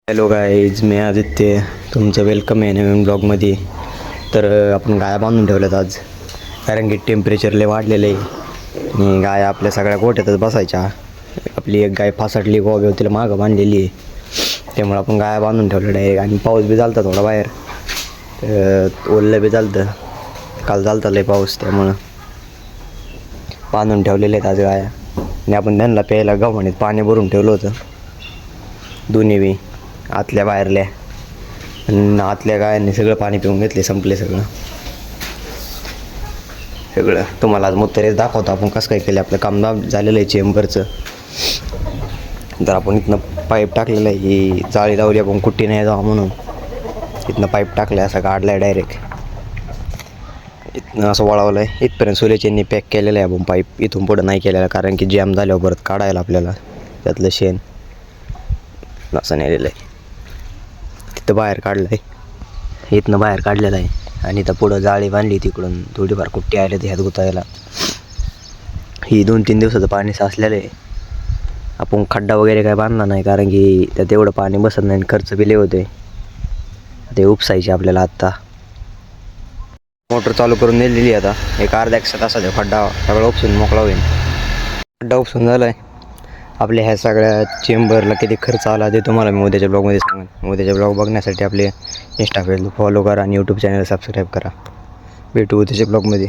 Hello guys, मी आदित्य, तुमचं welcome आहे नवीन ब्लॉगमध्ये. तर आपण गाया बांधून ठेवल्यात आज, कारण की टेम्परेचर लय वाढलेलं आहे आणि गाया आपल्या सगळ्या गोठ्यातच बसायच्या. आपली एक गाय फासाटली गोव्या तिला मागं बांधलेली आहे, त्यामुळे आपण गाया बांधून ठेवलं डायरेक्ट. आणि पाऊस बी चालता थोडा बाहेर, ओललं बी चालतं, काल चालता लय पाऊस, त्यामुळं बांधून ठेवलेले आहेत आज गाया. आणि आपण त्यांना प्यायला गव्हाणीत पाणी भरून ठेवलं होतं, दोन्ही बी आतल्या बाहेरल्या. आणि आतल्या गायांनी सगळं पाणी पिऊन घेतले, संपले सगळं. तुम्हाला आज मुत्तरेच दाखवतो आपण कसं काय केलं. आपलं काम झालेलं आहे चेंबरचं. तर आपण इथनं पाईप टाकलेलं आहे, ही जाळी लावली आपण कुट्टी नाही जावं म्हणून. इथनं पाईप टाकलं आहे, असं काढला आहे डायरेक्ट. इथनं असं वळवलं आहे इथपर्यंत. सूर्यचेंनी पॅक केलेलं आहे आपण पाईप, इथून पुढं नाही केलेलं, कारण की जॅम झाल्यावर परत काढायला आपल्याला त्यातलं शेण. असं नेलेलं आहे, तिथं बाहेर काढलं आहे, इथनं बाहेर काढलेलं आहे. आणि इथं पुढं जाळी बांधली, तिकडून थोडीफार कुट्टी आली ती ह्यात गुतायला. ही 2-3 दिवसाचं पाणी साचलेलं आहे. आपण खड्डा वगैरे काय बांधला नाही, कारण की त्यात एवढं पाणी बसत नाही आणि खर्च बी लय होते. ते उपसायचे आपल्याला आत्ता. मोटर चालू करून नेलेली आता, एक अर्ध्या 1 तासाचा खड्डा सगळं उपसून मोकळा होईल. खड्डा उपसून झाला आहे. आपल्या ह्या सगळ्या चेंबरला किती खर्च आला ते तुम्हाला मी उद्याच्या ब्लॉगमध्ये सांगेन. उद्याच्या ब्लॉग बघण्यासाठी आपले इंस्टा, फेसबुक फॉलो करा आणि यूट्यूब चॅनल सबस्क्राईब करा. भेटू उद्याच्या ब्लॉगमध्ये.